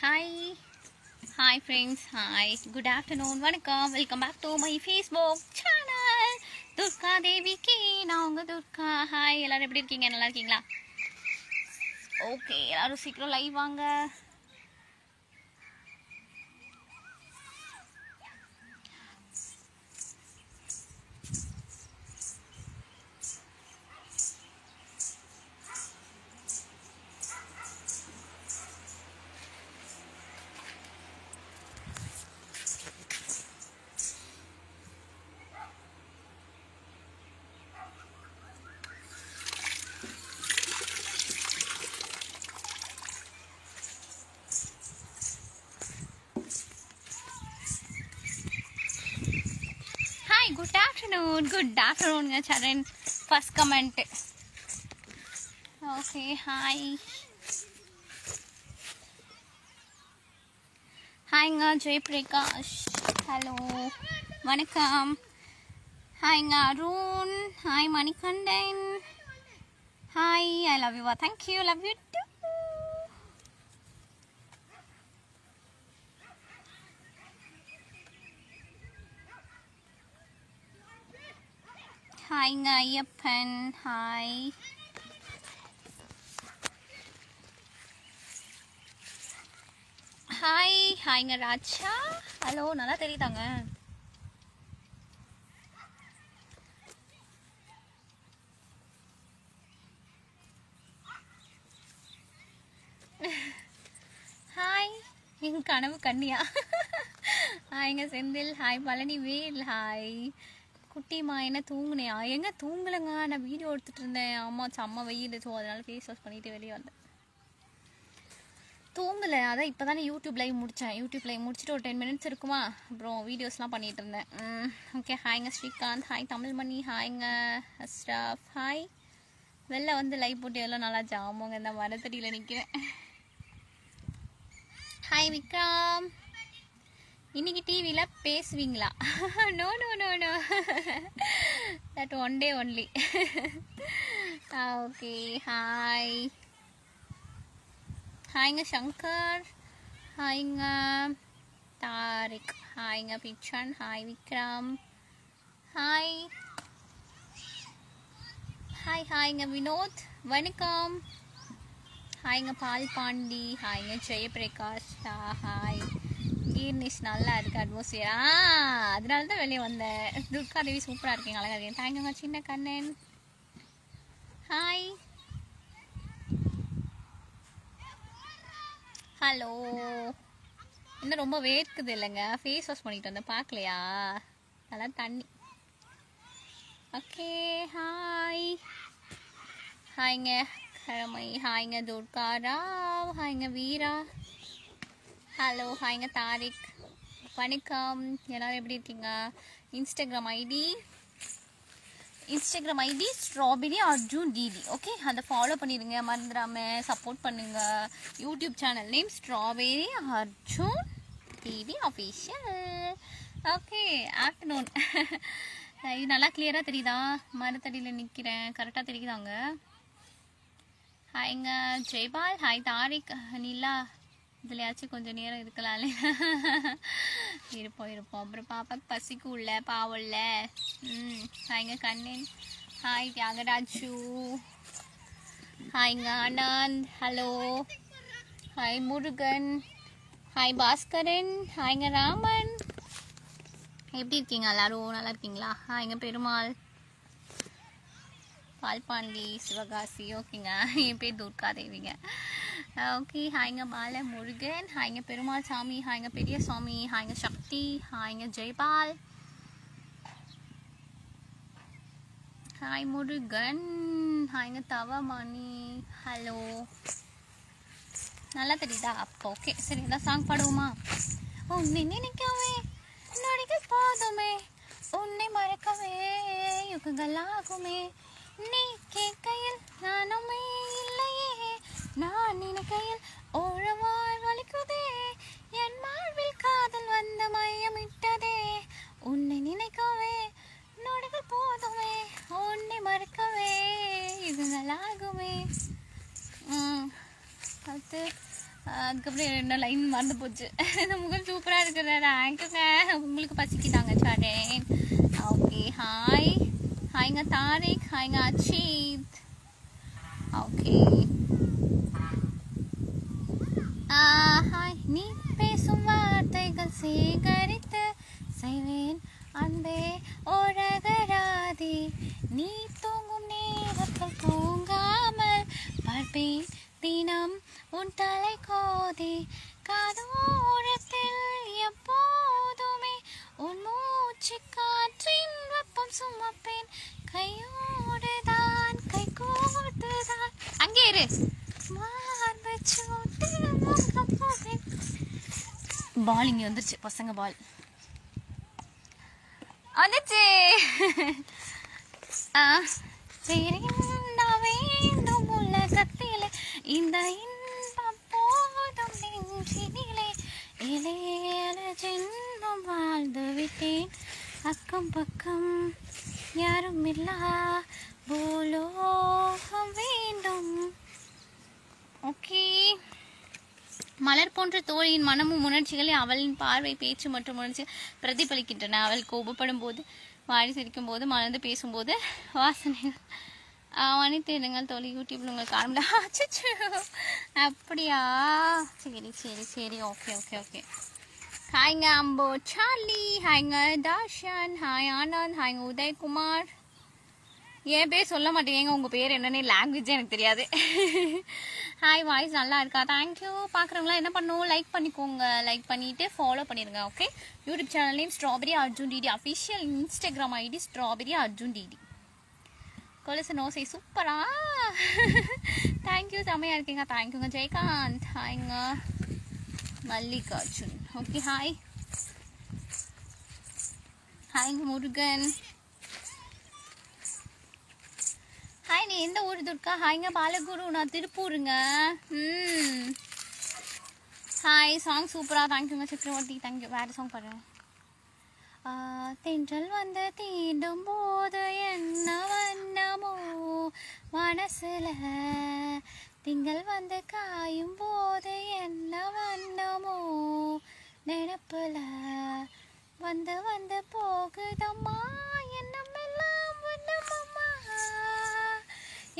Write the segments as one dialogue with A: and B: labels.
A: Hi, hi friends, hi, good afternoon, வணக்கம், welcome back to my Facebook channel. Durga தேவிக்கு நான் உங்க துர்கா. ஹாய், எல்லாரும் எப்படி இருக்கீங்க? நல்லா இருக்கீங்களா? ஓகே, எல்லாரும் சீக்கிரம் லைவ் வாங்க. Good afternoon, Charan. First comment. Okay, hi. Hi, Jay Prakash. Hello. Vanakkam. Hi, Arun. Hi, Manikandan. Hi, I love you. Thank you. Love you too. Hi, Ayappan. Hi. Hi, Racha. Hello, நல்லா தெரியுதாங்க? Hi, எங்க கனவு கண்ணியா? ஹாய்ங்க Senthil. Hi Palani வேல். Hi குட்டிமா, என்ன தூங்குனியா? எங்க தூங்கலைங்க, நான் video எடுத்துட்டு இருந்தேன். அம்மா செம்ம வெயில், ஸோ அதனால ஃபேஸ் வாஷ் பண்ணிட்டு வெளியே வந்தேன். தூங்கலை, அதான் இப்போ தானே யூடியூப் லைவ் முடித்தேன். யூடியூப் லைவ் முடிச்சுட்டு ஒரு 10 minutes இருக்குமா, அப்புறம் வீடியோஸ்லாம் பண்ணிகிட்டு இருந்தேன். ஓகே, ஹாய்ங்க ஸ்ரீகாந்த். ஹாய் தமிழ்மணி. ஹாய்ங்க அஸ்ராஃப். ஹாய். வெளில வந்து லைவ் போட்டு எவ்வளோ நல்லா ஜாமுங்க, இந்த மரத்தடியில் நிற்கிறேன். ஹாய் விக்ரம். இன்னைக்கு டிவியில் பேசுவீங்களா? No no no no, that one day only. Okay, hi. ஹாய்ங்க சங்கர். ஹாய்ங்க தாரிக். ஹாய்ங்க பிக்சன். ஹாய் விக்ரம். Hi hi. ஹாய்ங்க வினோத். வணக்கம். ஹாய்ங்க பால் பாண்டி. ஹாய்ங்க ஜெயபிரகாஷ். ஹாய் கீர்னிஷ். நல்லா இருக்கு அட்மாஸ்பியரா, அதனால தான் வெளியே வந்தேன். துர்கா தேவி சூப்பராக இருக்கீங்க, அழகாக இருக்கீங்க. தேங்க்யூங்க சின்ன கண்ணன். ஹாய். ஹலோ. இன்னும் ரொம்ப வேர்க்குது இல்லைங்க, ஃபேஸ் வாஷ் பண்ணிட்டு வந்தேன், பார்க்கலையா? நல்லா தண்ணி. Okay, hi. ஹாய்ங்க கரமை. ஹாய்ங்க துர்கா ராவ். ஹாய்ங்க வீரா. ஹலோ. ஹாய்ங்க தாரிக். வணக்கம், எல்லாரும் எப்படி இருக்கீங்க? Instagram ID strawberry Arjun DD. Okay, அதை ஃபாலோ பண்ணிடுங்க, மறந்துடாம சப்போர்ட் பண்ணுங்க. YouTube channel name strawberry Arjun DD official. Okay, afternoon. இது நல்லா கிளியராக தெரியுதா? மரத்தடியில் நிற்கிறேன், கரெக்டாக தெரியுதாங்க? ஹாய்ங்க ஜெய்பால். ஹாய் தாரிக். நிலா, இதுலையாச்சும் கொஞ்சம் நேரம் இருக்கலாம்ல. இருப்போம். அப்புறம் பாப்பாக்கு பசிக்குள்ள பாவல்ல. ஹாய்ங்க கண்ணன். ஹாய் தியாகராஜு. ஹாய்ங்க Anand. Hello. Hi Murugan. Hi Bhaskaran. ஹாய்ங்க Raman. எப்படி இருக்கீங்க எல்லாரும்? நல்லா இருக்கீங்களா? ஹாய்ங்க பெருமாள். பால்பாண்டி சிவகாசி. ஓகேங்க, என் பேர் துர்கா தேவிங்க. ஓகே, ஹாய்ங்க பால முருகன். ஹாய்ங்க பெருமாள் சாமி. ஹாய்ங்க பெரிய சாமி. ஹாய்ங்க சக்தி. ஹாய்ங்க ஜெய்பால். ஹாய் முருகன். ஹாய்ங்க தவமணி. ஹலோ. நல்லா தெரியுதா? அப்போ ஓகே, சரி ஏதாவது சாங் பாடுவோமா? உன்னை நினைக்கவே நொடிகள் போதுமே, உன்னை மறக்கவே யுகங்கள் ஆகுமே, நீ கேட்கையில் நானுமே இல்லையே, நான் நினைக்கையில் ஓழவாய் வலிக்குதே, என் வாழ்வில் காதல் வந்த மையமிட்டதே, உன்னை நினைக்கவே நொடிகள் போதுமே, உன்னை மறக்கவே யுகங்கள் ஆகுமே. அடுத்து அதுக்கப்புறம் என்ன லைன் மறந்து போச்சு. இந்த முகம் சூப்பராக இருக்குது. தேங்க்யூங்க. உங்களுக்கு பசிக்குதாங்க சாடேன். ஓகே ஹாய் ஹாய்ங்க தாரிக், ஹாய்ங்க அச்சித். Okay hi. நீ பேசும் வார்த்தைகள் சேகரித்து செய்வேன் அன்பே ஓரகராதி. நீ தூங்கும் நேரத்தில் தூங்காமல் பார்ப்பேன் தினம் உன் தலை கோதி. காதோரத்தில் எப்போதுமே உன் மூச்சு காற்றின் வெப்பம் சுமப்பேன். கையோடுதான் கை கோர்த்துதான். அங்கே இரு. பால் இங்கே வந்துருச்சு. பசங்க பால் வந்துச்சு. வேண்டும் உலகத்திலே இந்த இன்பம் போதும் நெஞ்சினிலே. இளையல ஜென்மம் வாழ்ந்து விட்டேன். அக்கம் பக்கம் யாரும் இல்லா பூலோகம் வேண்டும். ஓகே. மலர் போன்ற தோழியின் மனமும் உணர்ச்சிகளை அவளின் பார்வை, பேச்சு மற்றும் உணர்ச்சி பிரதிபலிக்கின்றன. அவள் கோபப்படும் போது, வாடி சிரிக்கும் போது, மலர்ந்து பேசும்போது வாசனைகள் அனைத்து இடங்கள் தோழி. யூடியூப்ல உங்களுக்கு காணல. அப்படியா? சரி சரி சரி. Okay okay okay. ஹாய்ங்க அம்போ சார்லி, ஹாய்ங்க தாஷன், ஹாய் ஆனந்த், ஹாய்ங்க உதயகுமார். என் பேர் சொல்ல மாட்டேங்க. உங்கள் பேர் என்னன்னு லாங்குவேஜே எனக்கு தெரியாது. ஹாய், வாய்ஸ் நல்லா இருக்கா? தேங்க்யூ. பார்க்குறவங்களாம் என்ன பண்ணணும்? லைக் பண்ணிக்கோங்க. லைக் பண்ணிவிட்டு ஃபாலோ பண்ணிடுங்க. Okay. YouTube channel name strawberry Arjun DD. Official Instagram ID strawberry Arjun DD. கொலுசு நோசை சூப்பரா. தேங்க்யூ. செம்மையாக இருக்கீங்க. தேங்க்யூங்க ஜெயகாந்த். ஹாய்ங்க மல்லிகார்ஜுன். Okay hi. ஹாய்ங்க முருகன். ஹாய். நீ எந்த ஊர் துர்கா? ஹாய்ங்க பாலகுரு. நான் திருப்பூருங்க. ஹாய். சாங் சூப்பரா. தேங்க்யூங்க சக்கரவர்த்தி. தேங்க்யூ. வேறு சாங் பாருங்க. தென்றல் வந்து தீண்டும் போது என்ன வண்ணமோ மனசுல, திங்கள் வந்து காயும் போது என்ன வண்ணமோ நினப்புல, வந்து வந்து போகுதம்மா எண்ணமெல்லாம் வண்ணமம்மா.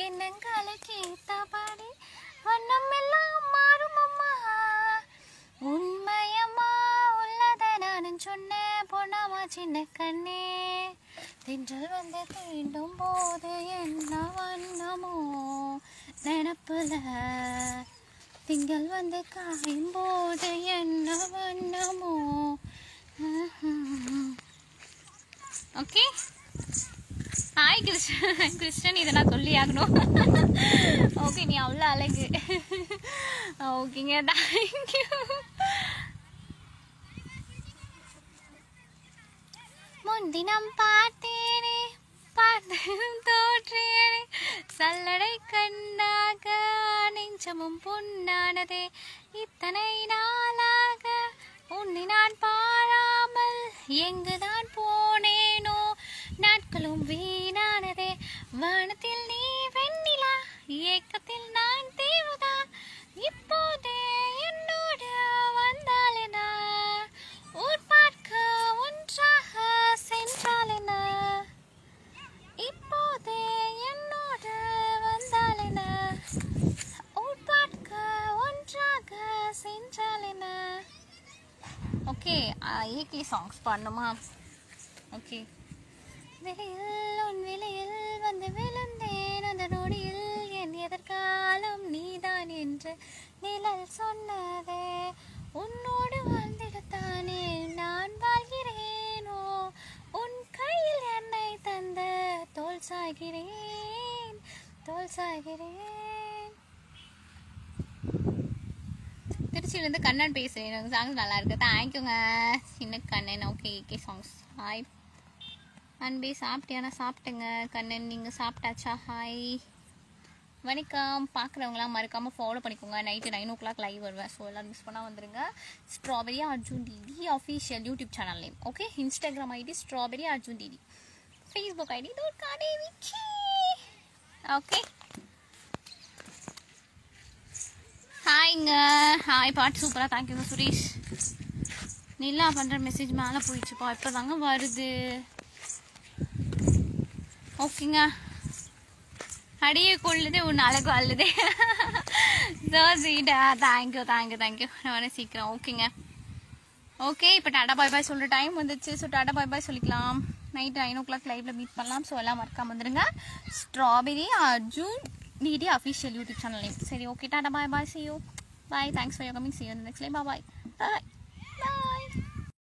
A: எண்ணங்களுக்கு ஏத்தபடி வண்ணம் எல்லாம் மாறுமம்மா. உண்மையம்மா உள்ளத நானும் சொன்னேன் பொண்ணாமா சின்ன கண்ணே. தென்றல் வந்து தீண்டும் போது என்ன வண்ணமோ நினப்புல, திங்கள் வந்து காயும் போது என்ன வண்ணமோ. ஓகே. ஹாய் கிருஷ்ணன். கிருஷ்ணன் இதை நான் சொல்லி ஆகணும். ஓகே. நீ அவ்வளோ அழகு. ஓகேங்க. தேங்க்யூ. முன்தினம் பார்த்தேனே பார்த்தேன் தோற்றேனே சல்லடை கண்ணாக நெஞ்சமும் பொன்னானதே. இத்தனை நாளாக உன்னை நான் பாராமல் எங்குதான் போனேனோ. நாட்களும் வீணானதே. வானத்தில் நீ வெண்ணிலா, ஏக்கத்தில் நான் தேவதா. இப்போதே என்னோடு வந்தாலெனா, ஊர் பார்க்க ஒன்றாக சென்றாலெனா. இப்போதே என்னோடு வந்தாலெனா, ஊர் பார்க்க ஒன்றாக சென்றாலெனா. ஓகே. ஏகே சாங்ஸ் பாடணுமா? ஓகே. வெளியில் உன் வெளியில் வந்து விழுந்தேன். அந்த நொடியில் என் எதிர்காலம் நீதான் என்று நிழல் சொன்னதே. உன்னோடு வாழ்ந்திடத்தானே நான் வாழ்கிறேனோ. உன் கையில் என்னை தந்த தோல் சாய்கிறேன், தோல் சாய்கிறேன். திருச்சியிலேருந்து கண்ணன் பேசுகிறேன். சாங்ஸ் நல்லா இருக்கு. தேங்க்யூங்க சின்ன Kannan. Okay. AK songs. Hi அன்பே. சாப்பிட்டியானா? சாப்பிட்டுங்க கண்ணன். நீங்கள் சாப்பிட்டாச்சா? ஹாய் வணக்கம். பார்க்குறவங்களாம் மறக்காமல் ஃபாலோ பண்ணிக்கோங்க. நைட்டு 9 o'clock லைவ் வருவேன். ஸோ எல்லோரும் மிஸ் பண்ணால் வந்துடுங்க. Strawberry Arjun DD official YouTube channel name. Okay. Instagram ID strawberry Arjun DD. Facebook ID Durga தேவிச்சி. ஓகே. ஹாய்ங்க ஓகேங்க. ஹாய் பாட்டு சூப்பராக தேங்க்யூங்க சுரேஷ். நிலா பண்ணுற மெசேஜ் மேலே போயிடுச்சுப்பா, இப்போ தாங்க வருது. ஓகேங்க. அடியே கொள்ளுது ஒன்று அழகு அல்லுது. ஸோ ஸ்வீட்டா, தேங்க்யூ தேங்க்யூ தேங்க்யூ. நான் வரேன் சீக்கிரம். ஓகேங்க. ஓகே, இப்போ டாடா பாய் பாய் சொல்கிற டைம் வந்துச்சு. ஸோ டாடா பாய் பாய் சொல்லிக்கலாம். நைட் 9 o'clock லைவ்ல மீட் பண்ணலாம். ஸோ எல்லாம் மறக்காம வந்துடுங்க. Strawberry Arjun DD official YouTube channel name. சரி, ஓகே, டாடா bye bye. See you. Bye. Thanks for your coming. See you in the next live. Bye bye. Bye.